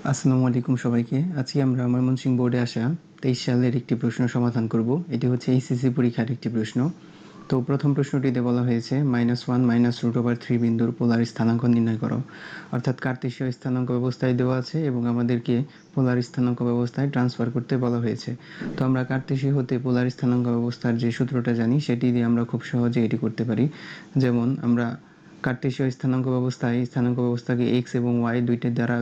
আসসালামু আলাইকুম সবাইকে। আজকে আমরা ময়মনসিংহ বোর্ডে আসা 23 সালের একটি প্রশ্ন সমাধান করব। এটি হচ্ছে এইচএসসি পরীক্ষার একটি প্রশ্ন। তো প্রথম প্রশ্নটিতে বলা হয়েছে -1 -√3 বিন্দুর পোলার স্থানাঙ্ক নির্ণয় করো। অর্থাৎ কার্তেশীয় স্থানাঙ্ক ব্যবস্থায় দেওয়া আছে এবং আমাদেরকে পোলার স্থানাঙ্ক ব্যবস্থায় ট্রান্সফার করতে বলা হয়েছে। তো আমরা কার্তেশীয় হতে পোলার স্থানাঙ্ক ব্যবস্থার যে সূত্রটা জানি সেটি দিয়ে আমরা খুব সহজে এটি করতে পারি। যেমন আমরা কার্টেসীয় স্থানাঙ্ক ব্যবস্থাকে এক্স এবং ওয়াই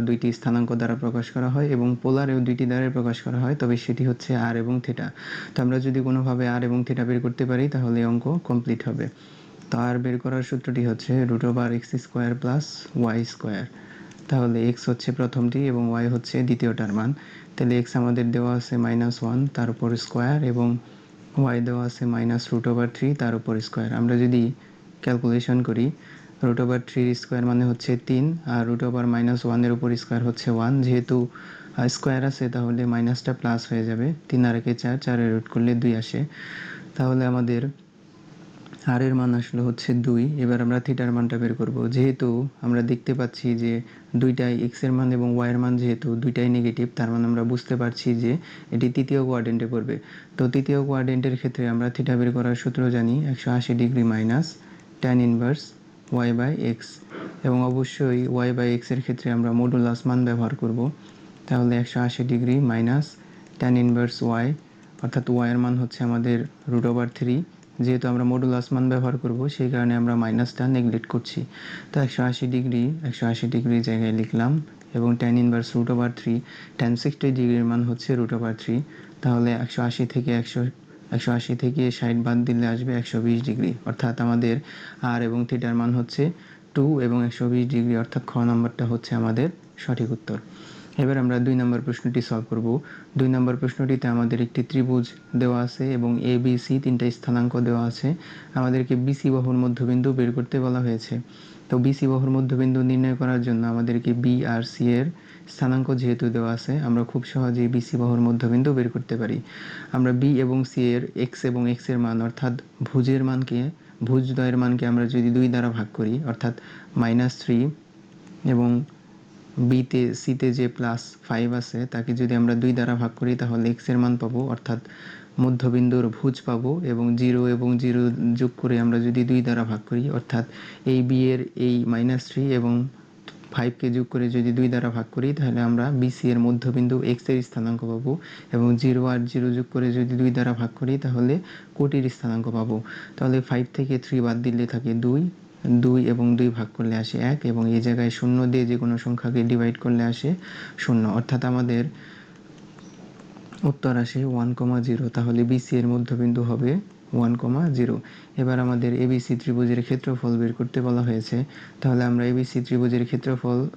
দুইটি স্থানাঙ্ক দ্বারা প্রকাশ করা হয় এবং পোলারেও দুইটি দ্বারাই প্রকাশ করা হয়, তবে সেটি হচ্ছে আর এবং থিটা। তো আমরা যদি কোনোভাবে আর এবং থিটা বের করতে পারি তাহলে অঙ্ক কমপ্লিট হবে। তো আর বের করার সূত্রটি হচ্ছে √x² প্লাস ওয়াই স্কোয়ার। তাহলে এক্স হচ্ছে প্রথমটি এবং ওয়াই হচ্ছে দ্বিতীয়টার মান। তাহলে এক্স আমাদের দেওয়া আছে -1 তার উপর স্কোয়ার এবং ওয়াই দেওয়া আছে -√3 তার উপর স্কোয়ার। আমরা যদি ক্যালকুলেশন করি, √3 স্কোয়ার মানে হচ্ছে 3 আর √-1 উপর স্কোয়ার হচ্ছে 1। যেহেতু স্কোয়ার আছে তাহলে মাইনাসটা প্লাস হয়ে যাবে। 3 আর 1 4, 4 রুট করলে 2 আসে। তাহলে আমাদের আর এর মান আসলে হচ্ছে 2। এবার আমরা থিটার মানটা বের করব। যেহেতু আমরা দেখতে পাচ্ছি যে দুইটাই এক্স এর মান এবং ওয়াই এর মান যেহেতু দুইটাই নেগেটিভ, তার মানে আমরা বুঝতে পারছি যে এটি তৃতীয় কোয়াড্রেন্টে পড়বে। তো তৃতীয় কোয়াড্রেন্টের ক্ষেত্রে আমরা থিটা বের করার সূত্র জানি 180 degree minus tan inverse y by x, এবং অবশ্যই ওয়াই বাই এক্স এর ক্ষেত্রে আমরা মডুলাস মান ব্যবহার করব। তাহলে 180 degree minus tan inverse y, অর্থাৎ ওয়াই এর মান হচ্ছে আমাদের √3। যেহেতু আমরা মডুলাস মান ব্যবহার করব সেই কারণে আমরা মাইনাসটা নেগলেক্ট করছি। তো 180 ডিগ্রি জায়গায় লিখলাম এবং tan ইনভার্স √3, tan 60 ডিগ্রির মান হচ্ছে √3। তাহলে 180 থেকে 60 বাদ দিলে আসবে 120 ডিগ্রি, অর্থাৎ আমাদের আর এবং থিটার মান হচ্ছে 2 এবং 120 ডিগ্রি, অর্থাৎ খ নম্বরটা হচ্ছে আমাদের সঠিক উত্তর। এবার আমরা 2 নম্বর প্রশ্নটি সলভ করব। 2 নম্বর প্রশ্নটিতে আমাদের একটি ত্রিভুজ দেওয়া আছে এবং এ বি সি তিনটা স্থানাঙ্ক দেওয়া আছে। আমাদেরকে বিসি বাহুর মধ্যবিন্দু বের করতে বলা হয়েছে। তো বিসি বাহুর মধ্যবিন্দু নির্ণয় করার জন্য আমাদেরকে বি আর সি এর স্থানাঙ্ক যেহেতু দেওয়া আছে, আমরা খুব সহজেই বিসি বাহুর মধ্যবিন্দু বের করতে পারি। আমরা বি এবং সি এর এক্স এবং এক্স এর মান, অর্থাৎ ভুজদ্বয়ের মানকে আমরা যদি 2 দ্বারা ভাগ করি, অর্থাৎ -3, এবং সিতে যে +5 আছে তাকে যদি আমরা 2 দ্বারা ভাগ করি তাহলে এক্স এর মান পাবো, অর্থাৎ মধ্যবিন্দুর ভুজ পাবো। এবং 0 এবং 0 যোগ করে আমরা যদি 2 দ্বারা ভাগ করি, অর্থাৎ এই বি এর এই -3 এবং 5কে যোগ করে যদি 2 দ্বারা ভাগ করি তাহলে আমরা বিসি এর মধ্যবিন্দু এক্স এর স্থানাঙ্ক পাবো। এবং 0 আর 0 যোগ করে যদি 2 দ্বারা ভাগ করি তাহলে কোটির স্থানাঙ্ক পাবো। তাহলে 5 থেকে 3 বাদ দিলে থাকে 2, 2 এবং 2 ভাগ করলে আসে 1, এবং এই জায়গায় 0 দিয়ে যে কোনো সংখ্যাকে ডিভাইড করলে আসে 0, অর্থাৎ আমাদের উত্তর আসে 1,0। তাহলে বিসি এর মধ্যবিন্দু হবে 1,0। এবার আমাদের এবিসি ত্রিভুজের ক্ষেত্রফল বের করতে বলা হয়েছে। তাহলে আমরা এবিসি ত্রিভুজের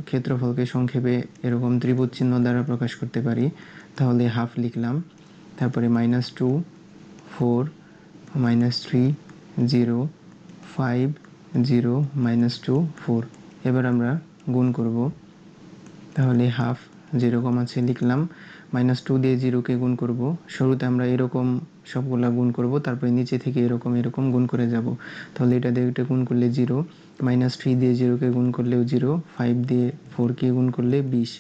ক্ষেত্রফলকে সংক্ষেপে এরকম ত্রিভুজ চিহ্ন দ্বারা প্রকাশ করতে পারি। তাহলে হাফ লিখলাম, তারপরে -2, 4, -3, 0, 5, 0, -2, 4। এবার আমরা গুণ করব। তাহলে হাফ যেরকম আছে লিখলাম, -2 দিয়ে 0কে গুণ করব। শুরুতে আমরা এরকম সবগুলা গুণ করব, তারপরে নিচে থেকে এরকম গুণ করে যাব। তাহলে এটা দিয়ে এটা গুণ করলে 0, -3 দিয়ে 0কে গুণ করলেও 0, 5 দিয়ে 4কে গুণ করলে 20।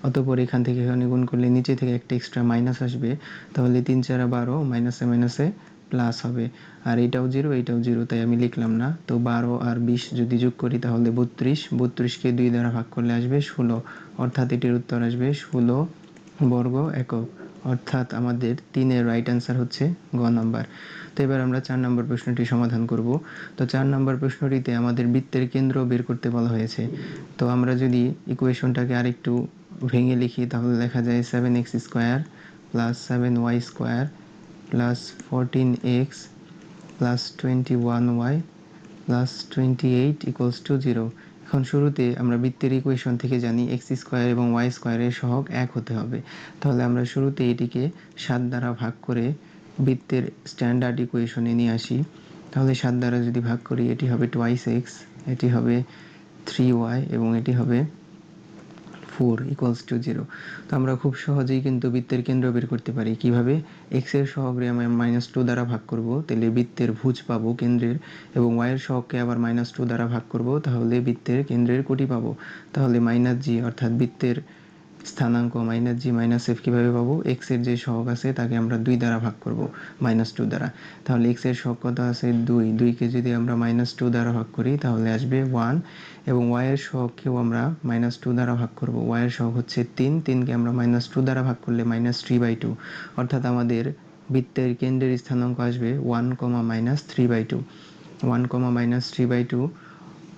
অতঃপর এখান থেকে এখানে গুণ করলে নিচে থেকে একটা এক্সট্রা মাইনাস আসবে। তাহলে 3 4 12, মাইনাসে মাইনাসে প্লাস হবে। আর এটাও 0, এটাও 0, তাই আমি লিখলাম না। তো 12 আর 20 যদি যোগ করি তাহলে 32, 32কে 2 দ্বারা ভাগ করলে আসবে 16, অর্থাৎ এটির উত্তর আসবে 16 বর্গ একক। অর্থাৎ আমাদের 3-এর রাইট অ্যান্সার হচ্ছে গ নাম্বার। তো এবার আমরা 4 নম্বর প্রশ্নটি সমাধান করব। তো 4 নম্বর প্রশ্নটিতে আমাদের বৃত্তের কেন্দ্র বের করতে বলা হয়েছে। তো আমরা যদি ইকুয়েশনটাকে আরেকটু ভেঙে লিখি তাহলে লেখা যায় 7x² plus 7y² plus 14x plus 21y plus 28 = 0। এখন শুরুতে আমরা বৃত্তের ইকুয়েশন থেকে জানি x² এবং y² এর সহগ 1 হতে হবে। তাহলে আমরা শুরুতে এটিকে 7 দ্বারা ভাগ করে বৃত্তের স্ট্যান্ডার্ড ইকুয়েশনে নিয়ে আসি। তাহলে 7 দ্বারা যদি ভাগ করি এটি হবে 2x, এটি হবে 3y এবং এটি হবে 4 = 0। তো আমরা খুব সহজেই কিন্তু বৃত্তের কেন্দ্র বের করতে পারি। কিভাবে? x এর সহগকে আমরা -2 দ্বারা ভাগ করব, তাহলে বৃত্তের ভুজ পাবো কেন্দ্রের, এবং y এর সহগকে আবার -2 দ্বারা ভাগ করব, তাহলে বৃত্তের কেন্দ্রের কোটি পাবো। তাহলে -g, অর্থাৎ বৃত্তের স্থানাঙ্ক মাইনাস জি মাইনাস এফ কীভাবে পাবো? এক্সের যে সহগ আছে তাকে আমরা 2 দ্বারা ভাগ করব, -2 দ্বারা। তাহলে এক্সের সহগ কত আছে? 2, 2কে যদি আমরা -2 দ্বারা ভাগ করি তাহলে আসবে 1, এবং ওয়াইয়ের সহগকেও আমরা -2 দ্বারা ভাগ করব। ওয়াইয়ের সহগ হচ্ছে 3, 3কে আমরা -2 দ্বারা ভাগ করলে -3/2, অর্থাৎ আমাদের বৃত্তের কেন্দ্রের স্থানাঙ্ক আসবে 1, -3/2। 1, -3/2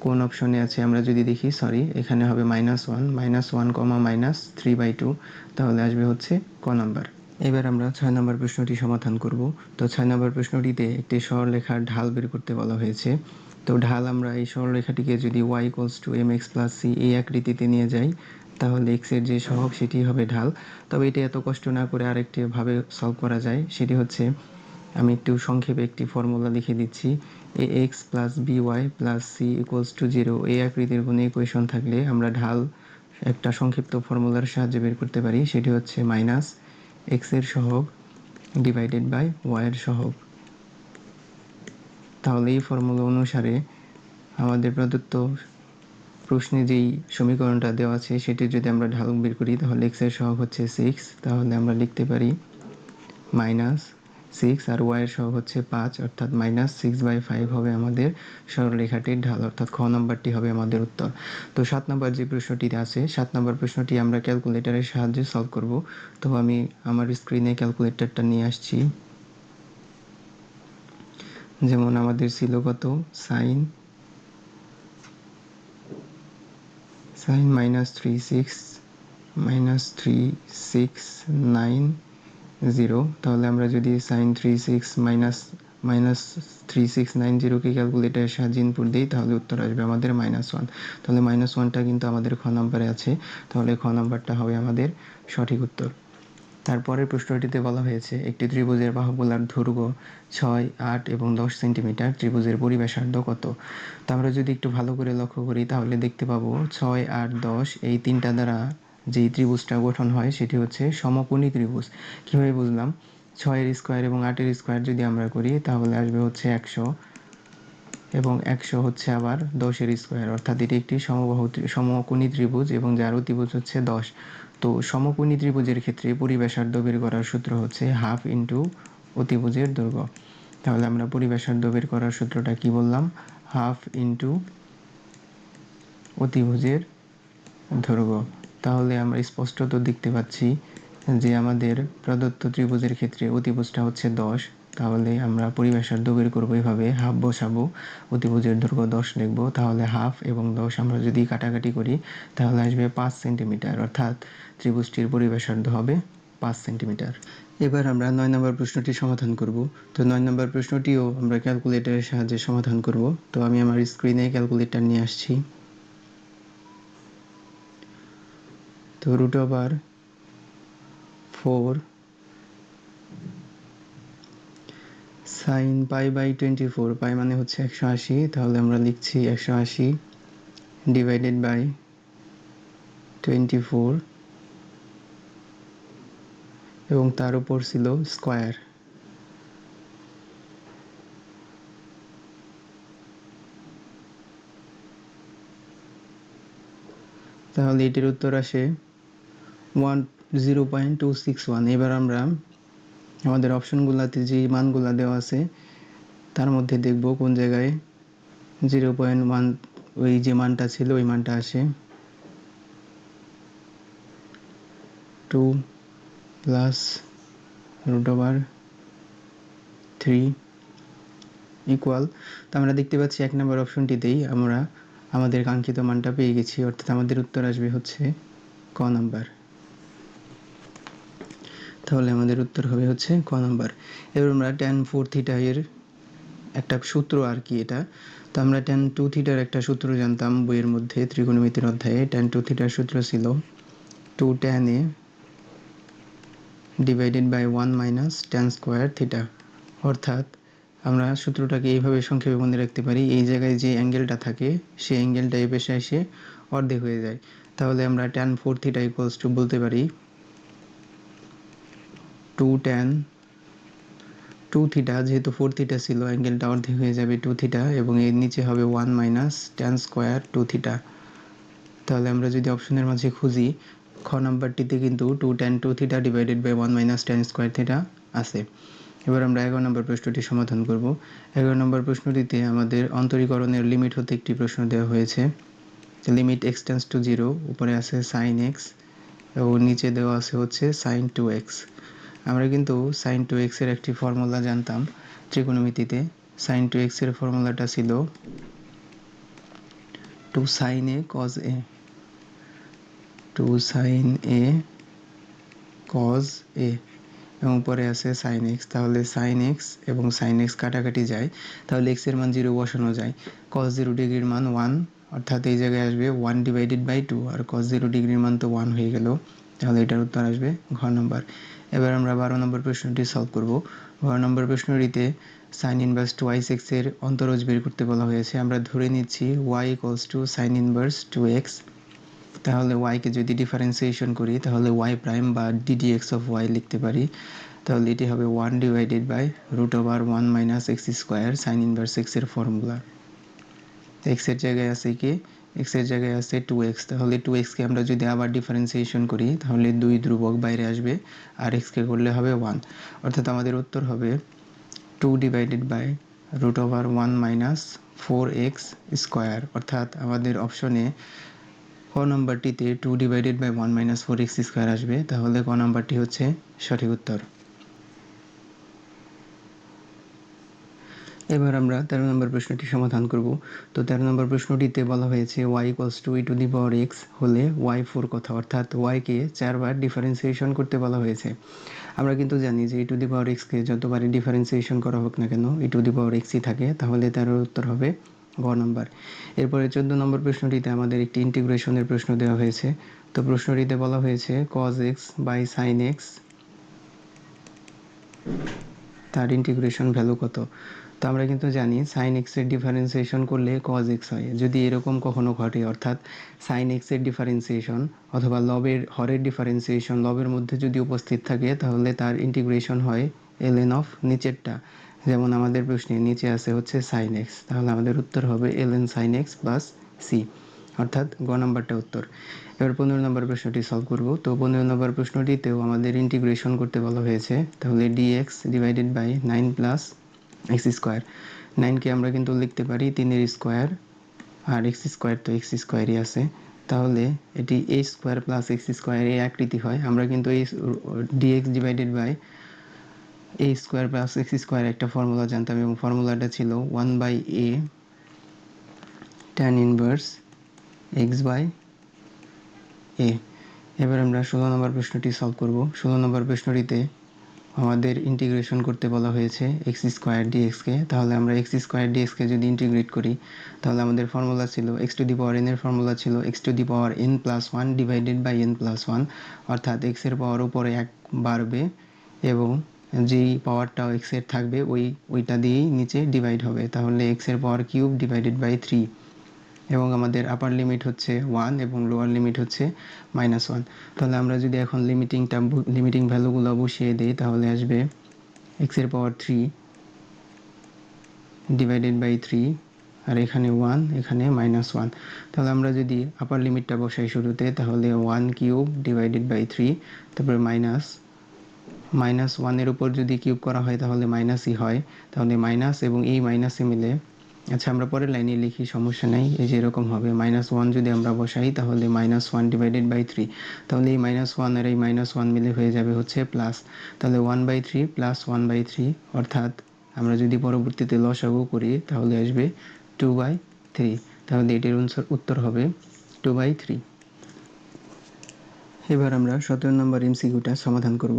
কোন অপশনে আছে আমরা যদি দেখি, সরি এখানে হবে -1, -3/2, তাহলে আসবে হচ্ছে ক নাম্বার। এবার আমরা 6 নম্বর প্রশ্নটি সমাধান করব। তো 6 নম্বর প্রশ্নটিতে একটি সরলরেখার ঢাল বের করতে বলা হয়েছে। তো ঢাল আমরা এই সরলরেখাটিকে যদি y = mx + c এই আকৃতিতে নিয়ে যাই, তাহলে x এর যে সহগ সেটি হবে ঢাল। তবে এটা এত কষ্ট না করে আরেকটি ভাবে সলভ করা যায়, সেটি হচ্ছে আমি একটু সংক্ষেপে একটি ফর্মুলা লিখে দিচ্ছি। ax + by + c = 0 এই আকৃতির কোনো ইকুয়েশন থাকলে আমরা ঢাল একটা সংক্ষিপ্ত ফর্মুলার সাহায্যে বের করতে পারি, সেটি হচ্ছে মাইনাস x এর সহগ ডিভাইডেড বাই y এর সহগ। তাহলে এই ফর্মুলা অনুসারে আমাদের প্রদত্ত প্রশ্নে যেই সমীকরণটা দেওয়া আছে সেটি যদি আমরা ঢাল বের করি, তাহলে x এর সহগ হচ্ছে 6, তাহলে আমরা লিখতে পারি -6, আর y এর সহগ হচ্ছে 5, অর্থাৎ -6/5 হবে আমাদের সরলরেখাটির ঢাল, অর্থাৎ খ নম্বরটি হবে আমাদের উত্তর। তো 7 নম্বর যে প্রশ্নটি আছে, 7 নম্বর প্রশ্নটি আমরা ক্যালকুলেটরের সাহায্যে সলভ করব। তো আমি আমার স্ক্রিনে ক্যালকুলেটরটা নিয়ে আসছি। যেমন আমাদের ছিল কত? সাইন -3690, তাহলে আমরা যদি sin 3690 কে ক্যালকুলেটরের সাহায্যে ইনপুট দিই, তাহলে উত্তর আসবে আমাদের -1। তাহলে -1টা কিন্তু আমাদের খ নম্বরে আছে, তাহলে খ নম্বরটা হবে আমাদের সঠিক উত্তর। তারপরের প্রশ্নটিতে বলা হয়েছে একটি ত্রিভুজের বাহুগুলোর দৈর্ঘ্য 6, 8 এবং 10 সেন্টিমিটার, ত্রিভুজের পরিব্যাসার্ধ কত? তো আমরা যদি একটু ভালো করে লক্ষ্য করি তাহলে দেখতে পাবো 6, 8, 10 এই তিনটা দ্বারা যেই ত্রিভুজটা গঠন হয় সেটি হচ্ছে সমকোণী ত্রিভুজ। কীভাবে বুঝলাম? 6 এর স্কোয়ার এবং 8 এর স্কোয়ার যদি আমরা করি তাহলে আসবে হচ্ছে 100, এবং 100 হচ্ছে আবার 10 এর স্কোয়ার, অর্থাৎ এটি একটি সমকোণী ত্রিভুজ এবং যার অতিভুজ হচ্ছে 10। তো সমকোণী ত্রিভুজের ক্ষেত্রে পরিব্যাসার্ধ বের করার সূত্র হচ্ছে হাফ ইন্টু অতিভুজের দৈর্ঘ্য। তাহলে আমরা পরিব্যাসার্ধ বের করার সূত্রটা কি বললাম? হাফ ইন্টু অতিভুজের দৈর্ঘ্য। তাহলে আমরা স্পষ্টত দেখতে পাচ্ছি যে আমাদের প্রদত্ত ত্রিভুজের ক্ষেত্রে অতিভুজটা হচ্ছে 10, তাহলে আমরা পরিব্যাসার্ধ বের করবো এভাবে, হাফ বসাবো, অতিভুজের দৈর্ঘ্য 10 লিখব, তাহলে হাফ এবং 10 আমরা যদি কাটাকাটি করি তাহলে আসবে 5 সেন্টিমিটার, অর্থাৎ ত্রিভুজটির পরিব্যাসার্ধ হবে 5 সেন্টিমিটার। এবার আমরা 9 নম্বর প্রশ্নটি সমাধান করব। তো 9 নম্বর প্রশ্নটিও আমরা ক্যালকুলেটরের সাহায্যে সমাধান করব। তো আমি আমার স্ক্রিনে ক্যালকুলেটর নিয়ে আসছি। তো √4 sin π/24, পাই মানে হচ্ছে 180, তাহলে আমরা লিখছি 180 ডিভাইডেড বাই 24, এবং তার উপর ছিল স্কোয়ার। তাহলে এটির উত্তর আসে 0.261। এবার আমরা আমাদের অপশনগুলোতে যে মানগুলো দেওয়া আছে তার মধ্যে দেখব কোন জায়গায় 0.1 ওই যে মানটা ছিল ওই মানটা আসে। 2 প্লাস √3 ইকুয়াল। তো আমরা দেখতে পাচ্ছি 1 নম্বর অপশনটিতেই আমরা আমাদের কাঙ্ক্ষিত মানটা পেয়ে গেছি, অর্থাৎ আমাদের উত্তর আসবে হচ্ছে ক নাম্বার। তাহলে আমাদের উত্তর হবে হচ্ছে ক নাম্বার। এবার আমরা tan 4 থিটা এর একটা সূত্র আর কি এটা। তো আমরা tan 2 থিটার একটা সূত্র জানতাম বইয়ের মধ্যে ত্রিকোণমিতির অধ্যায়ে। tan 2 থিটার সূত্র ছিল 2 tan a divided by 1 minus tan square theta. অর্থাৎ আমরা সূত্রটাকে এইভাবে সংক্ষেপে মনে রাখতে পারি, এই জায়গায় যে অ্যাঙ্গেলটা থাকে সেই অ্যাঙ্গেলটা এই পেশে এসে অর্ধেক হয়ে যায়। তাহলে আমরা tan 4 থিটা ইকুয়ালস টু বলতে পারি 2 tan 2 থিটা, যেহেতু 4 থিটা ছিল অ্যাঙ্গেলটা অর্ধেক হয়ে যাবে 2 থিটা, এবং এর নিচে হবে 1 মাইনাস tan স্কোয়ার 2 থিটা। তাহলে আমরা যদি অপশনের মাঝে খুঁজি খ নাম্বারটিতে কিন্তু 2 tan 2 theta divided by 1 minus tan square theta আছে। এবার আমরা 11 নম্বর প্রশ্নটি সমাধান করব। 11 নম্বর প্রশ্নটিতে আমাদের অন্তরীকরণের লিমিট হতে একটি প্রশ্ন দেওয়া হয়েছে। লিমিট x টেন্ডস টু 0, উপরে আছে sin x এবং নিচে দেওয়া আছে হচ্ছে sin 2x। আমরা কিন্তু sin 2x এর একটি ফর্মুলা জানতাম ত্রিকোণমিতিতে। sin 2x এর ফর্মুলাটা ছিল 2 sin a cos a, 2 sin a cos a এবং পরে আছে sin x। তাহলে sin x এবং sin x কাটাকাটি যায়, তাহলে x এর মান 0 বসানো যায়। cos 0 ডিগ্রির মান 1, অর্থাৎ এই জায়গায় আসবে 1 ডিভাইডেড বাই 2, আর cos 0 ডিগ্রির মান তো 1 হয়ে গেল, তাহলে এটার উত্তর আসবে ঘ নম্বর। এবার আমরা 12 নম্বর প্রশ্নটি সলভ করব। 12 নম্বর প্রশ্নটিতে sin ইনভার্স টুয়াইস x এর অন্তরজ বের করতে বলা হয়েছে। আমরা ধরে নিচ্ছি y equals to sin inverse 2x। তাহলে y কে যদি ডিফারেন্সিয়েশন করি তাহলে y প্রাইম বা ddx অফ y লিখতে পারি। তাহলে এটি হবে 1 divided by root over 1 minus x square sine inverse x এর ফর্মুলা। এক্স এর জায়গায় আছে কি, এক্স এর জায়গায় আছে 2x। তাহলে 2x কে আমরা যদি আবার ডিফারেন্সিয়েশন করি তাহলে 2 ধ্রুবক বাইরে আসবে, আর x কে করলে হবে 1, অর্থাৎ আমাদের উত্তর হবে 2 divided by root over 1 minus 4x square. অর্থাৎ আমাদের অপশনে ক নাম্বারটিতে 2 divided by 1 minus 4x square আসবে, তাহলে ক নাম্বারটি হচ্ছে সঠিক উত্তর। এবার আমরা 13 নম্বর প্রশ্নটি সমাধান করব। তো 13 নম্বর প্রশ্নটিতে বলা হয়েছে y equals two e two the power x হলে y4 কথা, অর্থাৎ y কে 4 বার ডিফারেন্সিয়েশন করতে বলা হয়েছে। আমরা কিন্তু জানি যে e two the power x কে যতবারই ডিফারেন্সিয়েশন করা হোক না কেন e two the power x ই থাকে, তাহলে তার উত্তর হবে গ নম্বর। এরপরে 14 নম্বর প্রশ্নটিতে আমাদের একটি ইন্টিগ্রেশনের প্রশ্ন দেওয়া হয়েছে। তো প্রশ্নটিতে বলা হয়েছে cos x বাই sin x, তার ইন্টিগ্রেশন ভ্যালু কত। তো আমরা কিন্তু জানি sin x এর ডিফারেন্সিয়েশন করলে cos x হয়। যদি এরকম কখনো ঘটে, অর্থাৎ sin x এর ডিফারেন্সিয়েশন অথবা লবের হরের ডিফারেন্সিয়েশন লবের মধ্যে যদি উপস্থিত থাকে, তাহলে তার ইন্টিগ্রেশন হয় ln অফ নিচেরটা। যেমন আমাদের প্রশ্নে নিচে আছে হচ্ছে sin x, তাহলে আমাদের উত্তর হবে ln sin x plus c, অর্থাৎ গ নাম্বারটা উত্তর। এবার 15 নম্বর প্রশ্নটি সলভ করব। তো 15 নম্বর প্রশ্নটিতেও আমাদের ইন্টিগ্রেশন করতে বলা হয়েছে। তাহলে dx divided by 9 plus x square. 9কে আমরা কিন্তু লিখতে পারি 3 এর স্কোয়ার, আর এক্স স্কোয়ার তো এক্স স্কোয়ারই আছে, তাহলে এটি a square plus x square এই আকৃতি হয়। আমরা কিন্তু এই dx divided by a square plus x square একটা ফর্মুলা জানতাম, এবং ফর্মুলাটা ছিল 1 by a tan inverse x by a. এবার আমরা 16 নম্বর প্রশ্নটি সলভ করব। 16 নম্বর প্রশ্নটিতে আমাদের ইন্টিগ্রেশন করতে বলা হয়েছে এক্স স্কোয়ার ডিএক্সকে। তাহলে আমরা এক্স স্কোয়ার ডিএক্সকে যদি ইন্টিগ্রেট করি, তাহলে আমাদের ফর্মুলা ছিল x to the power n এর ফর্মুলা ছিল x to the power n plus 1 divided by n plus 1, অর্থাৎ এক্সের পাওয়ার উপরে 1 বাড়বে এবং যেই পাওয়ারটা এক্সের থাকবে ওইটা দিয়েই নিচে ডিভাইড হবে। তাহলে এক্সের পাওয়ার কিউব ডিভাইডেড বাই 3, এবং আমাদের আপার লিমিট হচ্ছে 1 এবং লোয়ার লিমিট হচ্ছে -1। তাহলে আমরা যদি এখন লিমিটিং ভ্যালুগুলো বসিয়ে দিই, তাহলে আসবে এক্সের পাওয়ার 3 ডিভাইডেড বাই 3, আর এখানে 1, এখানে -1। তাহলে আমরা যদি আপার লিমিটটা বসাই শুরুতে, তাহলে 1 কিউব ডিভাইডেড বাই 3, তারপরে -1 উপর যদি কিউব করা হয় তাহলে মাইনাসই হয়, তাহলে মাইনাস এবং এই মাইনাসে মিলে, আচ্ছা আমরা পরের লাইনে লিখি, সমস্যা নেই। এই যে এরকম হবে, -1 যদি আমরা বসাই তাহলে -1 ডিভাইডেড বাই 3, তাহলে এই -1 আর এই -1 মিলে হয়ে যাবে হচ্ছে প্লাস, তাহলে 1/3 প্লাস 1/3, অর্থাৎ আমরা যদি পরবর্তীতে লসাগু করি তাহলে আসবে 2/3, তাহলে এটির উত্তর হবে 2/3। এবার আমরা 17 নম্বর এমসিকিউটা সমাধান করব।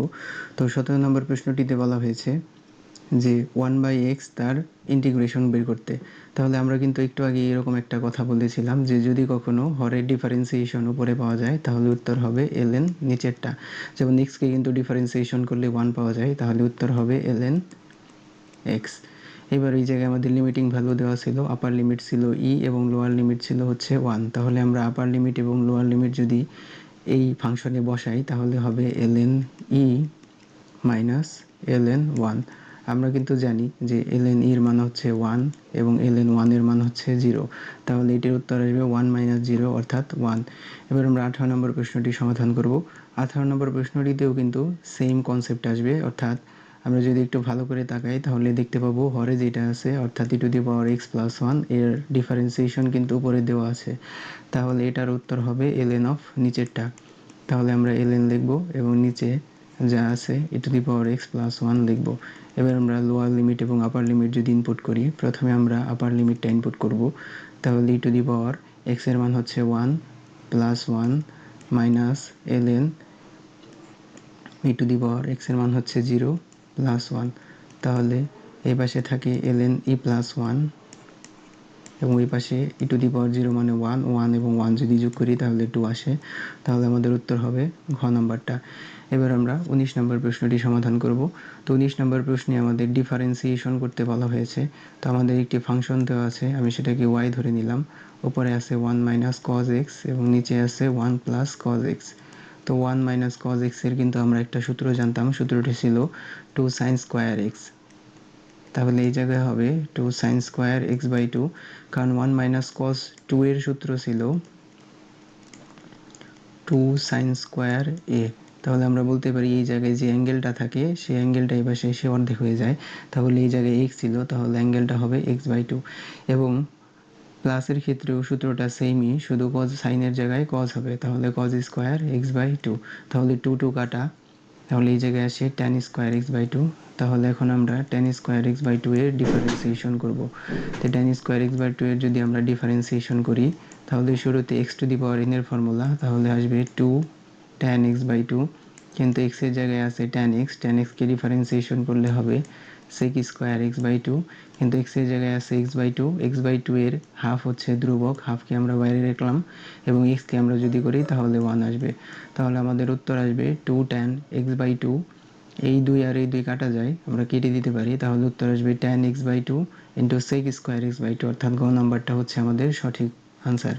তো 17 নম্বর প্রশ্নটিতে বলা হয়েছে যে 1/x তার ইন্টিগ্রেশন বের করতে। তাহলে আমরা কিন্তু একটু আগে এরকম একটা কথা বলেছিলাম যে যদি কখনো হরের ডিফারেন্সিয়েশন উপরে পাওয়া যায় তাহলে উত্তর হবে ln নিচেরটা। যেমন x-কে কিন্তু ডিফারেন্সিয়েশন করলে 1 পাওয়া যায়, তাহলে উত্তর হবে ln x। এবার এই জায়গায় আমাদের লিমিটিং ভ্যালু দেওয়া ছিল, আপার লিমিট ছিল e এবং লোয়ার লিমিট ছিল হচ্ছে 1। তাহলে আমরা আপার লিমিট এবং লোয়ার লিমিট যদি এই ফাংশনে বসাই তাহলে হবে ln e মাইনাস ln 1। আমরা কিন্তু জানি যে ln এর মান হচ্ছে 1 এবং ln 1 এর মান হচ্ছে 0, তাহলে এটির উত্তর আসবে 1 - 0 অর্থাৎ 1। এবার আমরা 18 নম্বর প্রশ্নটি সমাধান করব। 18 নম্বর প্রশ্নটিতেও কিন্তু সেম কনসেপ্ট আসবে, অর্থাৎ আমরা যদি একটু ভালো করে তাকাই তাহলে দেখতে পাবো হরে যেটা আছে অর্থাৎ e⁻x+1 এর ডিফারেন্সিয়েশন কিন্তু উপরে দেওয়া আছে, তাহলে এটার উত্তর হবে ln অফ নিচেরটা। তাহলে আমরা ln লিখব এবং নিচে যা আছে e⁻x+1 লিখব। এবার আমরা লোয়ার লিমিট এবং আপার লিমিট যদি ইনপুট করি, প্রথমে আমরা আপার লিমিটটা ইনপুট করব। তাহলে e⁻x এর মান হচ্ছে 1 + 1 মাইনাস ln e⁻x এর মান হচ্ছে 0 + 1, তাহলে এই পাশে থাকে ln e+1 এবং এই পাশে e⁻0 মানে 1, 1 এবং 1 যদি যোগ করি তাহলে 2 আসে, তাহলে আমাদের উত্তর হবে ঘ নাম্বারটা। এবার আমরা 19 নম্বর প্রশ্নটি সমাধান করব। তো 19 নম্বর প্রশ্নে আমাদের ডিফারেন্সিয়েশন করতে বলা হয়েছে। তো আমাদের একটি ফাংশন দেওয়া আছে, আমি সেটাকে y ধরে নিলাম। উপরে আছে 1 - cos x এবং নিচে আছে 1 + cos x। তো 1 - cos x এর কিন্তু আমরা একটা সূত্র জানতাম, সূত্রটি ছিল 2 sin² x। তাহলে এই জায়গায় হবে 2 sin² x/2, কারণ 1 - cos 2 এর সূত্র ছিল 2 sin² a। তাহলে আমরা বলতে পারি এই জায়গায় যে অ্যাঙ্গেলটা থাকে সেই অ্যাঙ্গেলটা এই পাশে এসে অর্ধেক হয়ে যায়, তাহলে এই জায়গায় x ছিল, তাহলে অ্যাঙ্গেলটা হবে x/2। এবং প্লাসের ক্ষেত্রেও সূত্রটা সেমই, শুধু cos সাইনের জায়গায় cos হবে, তাহলে cos² x/2। তাহলে 2 2 কাটা, তাহলে এই জায়গায় আসে tan² x/2। তাহলে এখন আমরা tan² x/2 এর ডিফারেন্সিয়েশন করব। তো tan² x/2 এর যদি আমরা ডিফারেন্সিয়েশন করি তাহলে শুরুতে x⁴n এর ফর্মুলা, তাহলে আসবে 2 tan x/2, কিন্তু x এর জায়গায় আছে tan x, tan x কে ডিফারেন্সিয়েশন করলে হবে sec² x/2, কিন্তু x এর জায়গায় আছে x/2, x/2 এর হাফ হচ্ছে ধ্রুবক, হাফকে আমরা বাইরে রাখলাম এবং x কে আমরা যদি করি তাহলে 1 আসবে। তাহলে আমাদের উত্তর আসবে 2 tan x/2, এই 2 আর এই 2 কাটা যায়, আমরা কেটে দিতে পারি, তাহলে উত্তর আসবে tan x/2 * sec² x/2, অর্থাৎ গ নাম্বারটা হচ্ছে আমাদের সঠিক আনসার।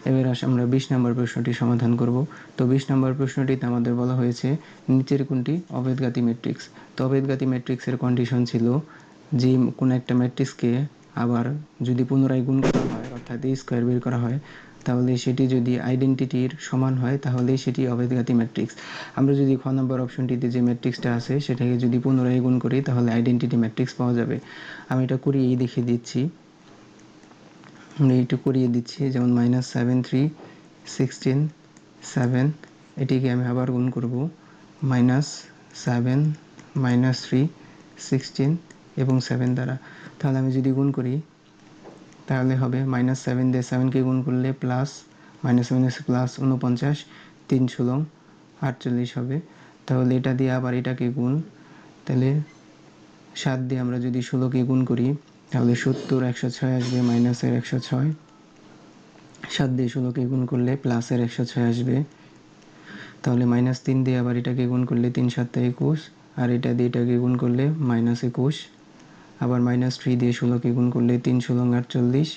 এবার আমরা 20 নম্বর প্রশ্নটি সমাধান করব। তো 20 নম্বর প্রশ্নটিতে আমাদের বলা হয়েছে নিচের কোনটি অভেদঘাতী ম্যাট্রিক্স। তো অভেদঘাতী ম্যাট্রিক্সের কন্ডিশন ছিল যে কোনো একটা ম্যাট্রিক্সকে আবার যদি পুনরায় গুণ করা হয় অর্থাৎ a² বের করা হয়, তাহলে সেটি যদি আইডেন্টিটির সমান হয় তাহলে সেটি অভেদঘাতী ম্যাট্রিক্স। আমরা যদি খ নম্বর অপশনটিতে যে ম্যাট্রিক্সটা আছে সেটাকে যদি পুনরায় গুণ করি তাহলে আইডেন্টিটি ম্যাট্রিক্স পাওয়া যাবে। আমি এটা করিয়েই দেখিয়ে দিচ্ছি, আমরা একটু করিয়ে দিচ্ছি, যেমন -7 3 16 7, এটিকে আমি আবার গুণ করব -7 -3 16 এবং 7 দ্বারা। তাহলে আমি যদি গুণ করি তাহলে হবে -7 দিয়ে 7কে গুণ করলে প্লাস -49 3 × 48 হবে। তাহলে এটা দিয়ে আবার এটাকে গুণ, তাহলে 7 দিয়ে আমরা যদি 16কে গুণ করি তাহলে 70 106 আসবে, মাইনাসের 106। 7 দিয়ে 16কে গুণ করলে প্লাসের 106 আসবে, তাহলে -3 দিয়ে আবার এটাকে গুণ করলে 3 × 7 = 21, আর এটা দিয়ে এটাকে গুণ করলে -21। আবার -3 দিয়ে 16কে গুণ করলে 3 × 48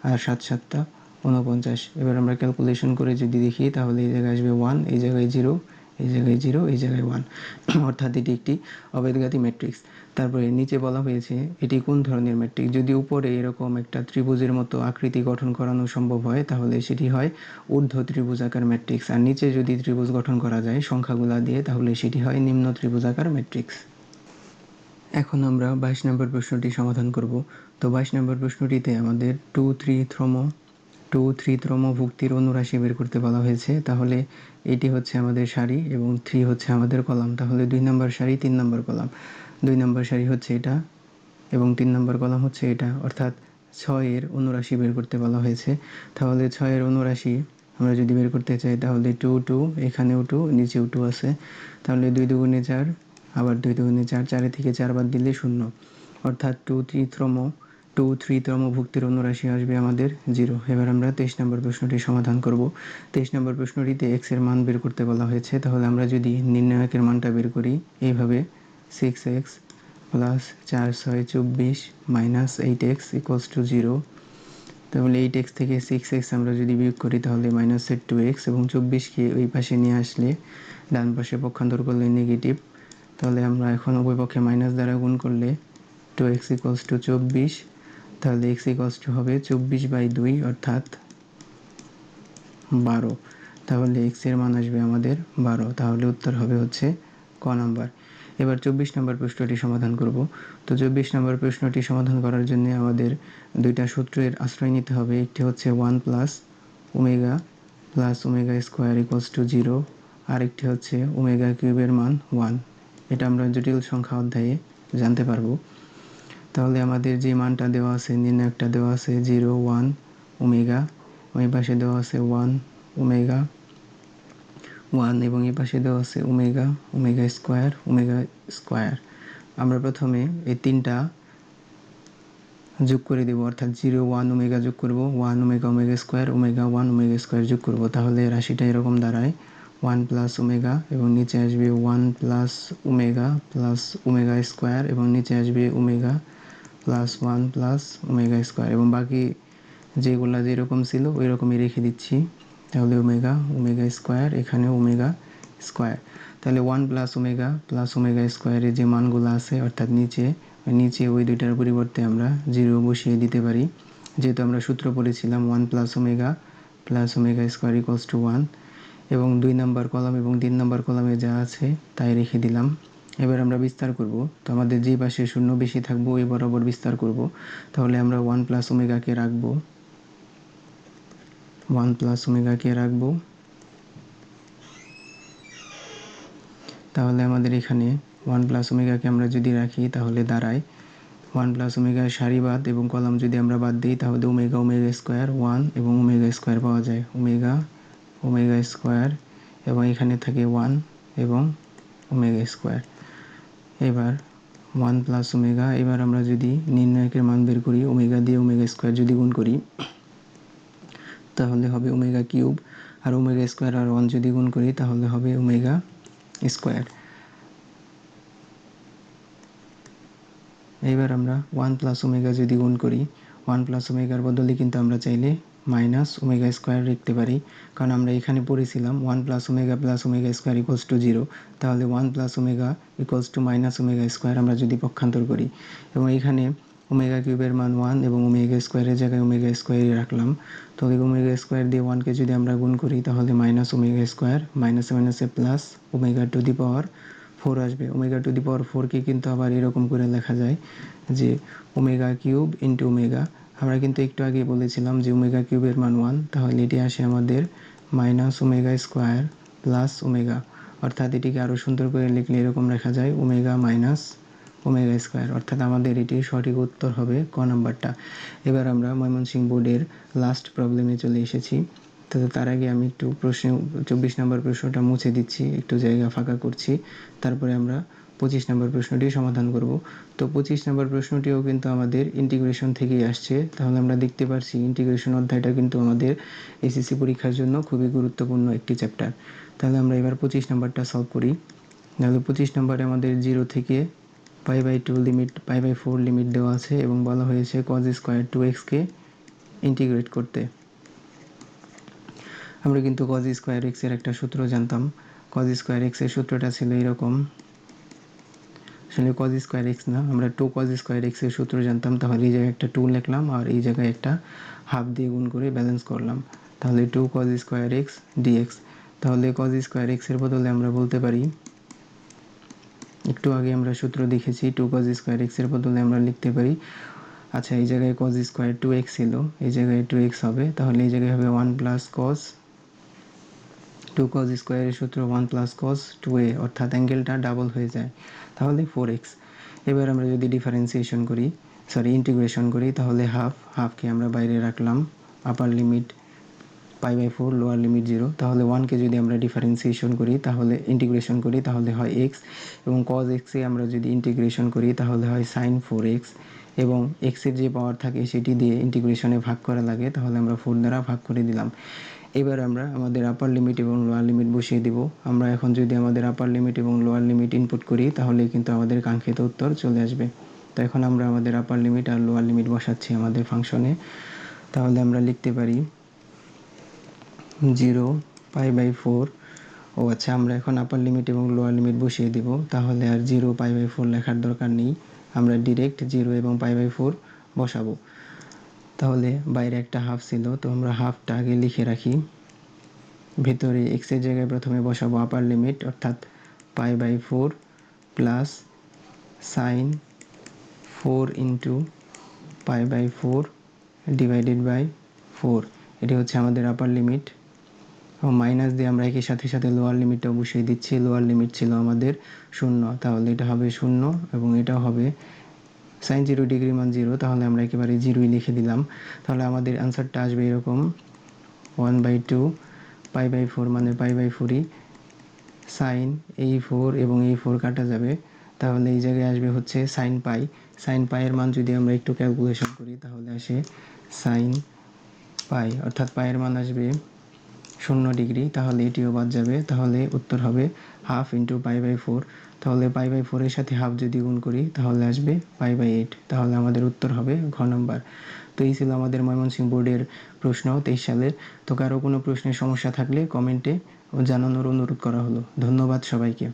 আর 7 × 7 = 49। এবার আমরা ক্যালকুলেশন করে যদি দেখি তাহলে এই জায়গায় আসবে 1, এই জায়গায় 0, এই জায়গায় 0, এই জায়গায় 1, অর্থাৎ এটি একটি অভেদঘাতী ম্যাট্রিক্স। তারপরে নিচে বলা হয়েছে এটি কোন ধরনের ম্যাট্রিক্স। যদি উপরে এরকম একটা ত্রিভুজের মতো আকৃতি গঠন করানো সম্ভব হয় তাহলে সেটি হয় ঊর্ধ্ব ত্রিভুজাকার ম্যাট্রিক্স, আর নিচে যদি ত্রিভুজ গঠন করা যায় সংখ্যাগুলা দিয়ে তাহলে সেটি হয় নিম্ন ত্রিভুজাকার ম্যাট্রিক্স। এখন আমরা 22 নম্বর প্রশ্নটি সমাধান করব। তো 22 নম্বর প্রশ্নটিতে আমাদের 2 3তম ভুক্তির অনুরাশি বের করতে বলা হয়েছে। তাহলে এটি হচ্ছে আমাদের সারি এবং 3 হচ্ছে আমাদের কলাম, তাহলে 2 নম্বর সারি 3 নম্বর কলাম। 2 নম্বর সারি হচ্ছে এটা এবং 3 নম্বর কলাম হচ্ছে এটা, অর্থাৎ 6 এর অনুরাশি বের করতে বলা হয়েছে। তাহলে 6 এর অনুরাশি আমরা যদি বের করতে চাই তাহলে 2 2, এখানেও 2, নিচেও 2 আছে, তাহলে 2 2 × 4, আবার 2 2 × 4, 4 থেকে 4 বাদ দিলে 0, অর্থাৎ 2 3তম ভুক্তির অনুরাশি আসবে আমাদের 0। এবার আমরা 23 নম্বর প্রশ্নটি সমাধান করব। 23 নম্বর প্রশ্নটিতে x এর মান বের করতে বলা হয়েছে। তাহলে আমরা যদি নির্ণায়কের মানটা বের করি এইভাবে 6x + 4 6 24 - 8x = 0, তাহলে 8x থেকে 6x আমরা যদি বিয়োগ করি তাহলে -2x, এবং 24কে ওই পাশে নিয়ে আসলে ডান পাশে পক্ষান্তর করলে নেগেটিভ, তাহলে আমরা এখন উভয় পক্ষে মাইনাস দ্বারা গুণ করলে টু এক্স ইকুয়ালস টু 24, তাহলে এক্স ইকুয়ালস টু হবে 24/2 অর্থাৎ 12। তাহলে এক্স এর মান আসবে আমাদের 12। তাহলে উত্তর হবে হচ্ছে ক নাম্বার। এবার 24 নম্বর প্রশ্নটি সমাধান করব। তো 24 নম্বর প্রশ্নটি সমাধান করার জন্য আমাদের দুইটা সূত্রের আশ্রয় নিতে হবে। একটি হচ্ছে 1 plus omega square equals to 0, আরেকটি হচ্ছে ওমেগা কিউবের মান 1। এটা আমরা জটিল সংখ্যা অধ্যায়ে জানতে পারবো। তাহলে আমাদের যে মানটা দেওয়া আছে, নির্ণায়কটা দেওয়া আছে 0, 1 ওমেগা, ওই পাশে দেওয়া আছে 1 ওমেগা 1 এবং এই পাশে দেওয়া আছে ওমেগা স্কোয়ার। আমরা প্রথমে এই তিনটা যোগ করে দেব, অর্থাৎ 0, 1 ওমেগা যোগ করব, 1 omega square, omega 1 omega square যোগ করব। তাহলে রাশিটা এরকম দাঁড়ায় 1 প্লাস ওমেগা এবং নিচে আসবে 1 প্লাস ওমেগা স্কোয়ার এবং নিচে আসবে omega plus 1 plus omega square, এবং বাকি যেগুলো যেরকম ছিল ওই রকমই রেখে দিচ্ছি। তাহলে ওমেগা স্কোয়ার, এখানে ওমেগা স্কোয়ার। তাহলে 1 প্লাস ওমেগা স্কোয়ারের যে মানগুলো আছে, অর্থাৎ নিচে ওই দুইটার পরিবর্তে আমরা 0 বসিয়ে দিতে পারি, যেহেতু আমরা সূত্র পড়েছিলাম 1 plus omega square equals to 1। এবং 2 নম্বর কলাম এবং 3 নম্বর কলামে যা আছে তাই রেখে দিলাম। এবার আমরা বিস্তার করব। তো আমাদের যে পাশে শূন্য বেশি থাকবো ওই বরাবর বিস্তার করব। তাহলে আমরা 1 প্লাস ওমেগাকে রাখবো, তাহলে আমাদের এখানে 1 প্লাস ওমেগাকে আমরা যদি রাখি তাহলে দাঁড়ায় 1 প্লাস ওমেগার সারিবাদ এবং কলাম যদি আমরা বাদ দিই তাহলে ওমেগা স্কোয়ার 1 এবং ওমেগা স্কোয়ার পাওয়া যায়, ওমেগা স্কোয়ার, এবং এখানে থাকে 1 এবং ওমেগা স্কোয়ার। এবার 1 প্লাস ওমেগা, এবার আমরা যদি নির্ণায়কের মান বের করি, ওমেগা দিয়ে ওমেগা স্কোয়ার যদি গুণ করি তাহলে হবে ওমেগা কিউব, আর ওমেগা স্কোয়ার আর 1 যদি গুণ করি তাহলে হবে ওমেগা স্কোয়ার। এবার আমরা 1 প্লাস ওমেগা যদি গুণ করি, 1 প্লাস ওমেগার বদলে কিন্তু আমরা চাইলে মাইনাস ওমেগা স্কোয়ার লিখতে পারি, কারণ আমরা এখানে পড়েছিলাম 1 plus omega square equals to 0। তাহলে 1 plus omega equals to minus omega square আমরা যদি পক্ষান্তর করি, এবং এখানে ওমেগা কিউবের মান 1 এবং ওমেগা স্কোয়ারের জায়গায় ওমেগা স্কোয়ারই রাখলাম। তো ওমেগা স্কোয়ার দিয়ে 1কে যদি আমরা গুণ করি তাহলে মাইনাস ওমেগা স্কোয়ার, মাইনাসে প্লাস ওমেগা টু দি পাওয়ার 4 আসবে। ওমেগা টু দি পাওয়ার 4কে কিন্তু আবার এরকম করে লেখা যায় যে ওমেগা কিউব ইন্টু ওমেগা। আমরা কিন্তু একটু আগে বলেছিলাম যে ওমেগা কিউবের মান 1, তাহলে এটি আসে আমাদের minus omega square plus omega, অর্থাৎ এটিকে আরও সুন্দর করে লিখলে এরকম লেখা যায় ওমেগা মাইনাস ওমেগা স্কোয়ার, অর্থাৎ আমাদের এটির সঠিক উত্তর হবে ক নাম্বারটা। এবার আমরা ময়মনসিংহ বোর্ডের লাস্ট প্রবলেমে চলে এসেছি। তো তার আগে আমি একটু 24 নম্বর প্রশ্নটা মুছে দিচ্ছি, একটু জায়গা ফাঁকা করছি, তারপরে আমরা 25 নম্বর প্রশ্নটি সমাধান করব। তো 25 নম্বর প্রশ্নটিও কিন্তু আমাদের ইন্টিগ্রেশন থেকেই আসছে। তাহলে আমরা দেখতে পাচ্ছি ইন্টিগ্রেশন অধ্যায়টা কিন্তু আমাদের এসএসসি পরীক্ষার জন্য খুবই গুরুত্বপূর্ণ একটি চ্যাপ্টার। তাহলে আমরা এবার 25 নম্বরটা সলভ করি। তাহলে 25 নম্বরে আমাদের 0 থেকে π/2 লিমিট, π/4 লিমিট দেওয়া আছে এবং বলা হয়েছে cos স্কোয়ার 2xকে ইন্টিগ্রেট করতে। আমরা কিন্তু cos স্কোয়ার x এর একটা সূত্র জানতাম। cos স্কোয়ার x এর সূত্রটা ছিল এরকম, আসলে cos স্কোয়ার x না, আমরা 2 cos স্কোয়ার x এর সূত্র জানতাম। তাহলে এই জায়গায় একটা 2 লিখলাম আর এই জায়গায় একটা হাফ দিয়ে গুণ করে ব্যালেন্স করলাম, তাহলে 2 cos স্কোয়ার x dx। তাহলে cos স্কোয়ার x এর বদলে আমরা বলতে পারি, একটু আগে আমরা সূত্র দেখেছি 2 cos স্কোয়ার x এর বদলে আমরা লিখতে পারি, আচ্ছা এই জায়গায় cos স্কোয়ার 2x ছিল, এই জায়গায় 2x হবে, তাহলে এই জায়গায় হবে 1 প্লাস cos 2 cos স্কোয়ারের সূত্র 1 প্লাস cos 2a, অর্থাৎ অ্যাঙ্গেলটা ডাবল হয়ে যায়, তাহলে 4x। এবার আমরা যদি ইন্টিগ্রেশন করি তাহলে হাফকে আমরা বাইরে রাখলাম, আপার লিমিট π/4, লোয়ার লিমিট 0। তাহলে 1কে যদি আমরা ইন্টিগ্রেশন করি তাহলে হয় x, এবং cos x এ আমরা যদি ইন্টিগ্রেশন করি তাহলে হয় sin 4x, এবং x এর যে পাওয়ার থাকে সেটি দিয়ে ইন্টিগ্রেশনে ভাগ করা লাগে, তাহলে আমরা 4 দ্বারা ভাগ করে দিলাম। এবার আমরা আমাদের আপার লিমিট এবং লোয়ার লিমিট বসিয়ে দিব। আমরা এখন যদি আমাদের আপার লিমিট এবং লোয়ার লিমিট ইনপুট করি তাহলে কিন্তু আমাদের কাঙ্ক্ষিত উত্তর চলে আসবে। তো এখন আমরা আমাদের আপার লিমিট আর লোয়ার লিমিট বসাচ্ছি আমাদের ফাংশনে। তাহলে আমরা লিখতে পারি 0 π/4, ও আচ্ছা আমরা এখন আপার লিমিট এবং লোয়ার লিমিট বসিয়ে দিব, তাহলে আর 0 π/4 লেখার দরকার নেই। আমরা ডিরেক্ট 0 এবং π/4 বসাবো। তাহলে বাইরে একটা হাফ ছিল, তো আমরা হাফটা আগে লিখে রাখি। ভেতরে x এর জায়গায় প্রথমে বসাবো আপার লিমিট, অর্থাৎ π/4 plus sine 4 into π/4 divided by 4। এটি হচ্ছে আমাদের আপার লিমিট। এবং মাইনাস দিয়ে আমরা একই সাথে সাথে লোয়ার লিমিটটা বসিয়ে দিচ্ছি। লোয়ার লিমিট ছিল আমাদের 0, তাহলে এটা হবে 0 এবং এটাও হবে সাইন 0 ডিগ্রি মান 0, তাহলে আমরা একেবারে 0ই লিখে দিলাম। তাহলে আমাদের অ্যান্সারটা আসবে এরকম 1/2 π/4 মানে π/4ই সাইন এই 4 এবং এই 4 কাটা যাবে, তাহলে এই জায়গায় আসবে হচ্ছে সাইন পাই। সাইন পাইয়ের মান যদি আমরা একটু ক্যালকুলেশন করি তাহলে আসে সাইন পাই, অর্থাৎ পাইয়ের মান আসবে 0 ডিগ্রি, তাহলে এটিও বাদ যাবে। তাহলে উত্তর হবে হাফ ইন্টু π/4। তাহলে π/4 এর সাথে হাফ যদি গুণ করি তাহলে আসবে π/8। তাহলে আমাদের উত্তর হবে ঘ নম্বর। তো এই ছিল আমাদের ময়মনসিংহ বোর্ডের প্রশ্ন 23 সালের। তো কারো কোনো প্রশ্নের সমস্যা থাকলে কমেন্টে জানানোর অনুরোধ করা হলো। ধন্যবাদ সবাইকে।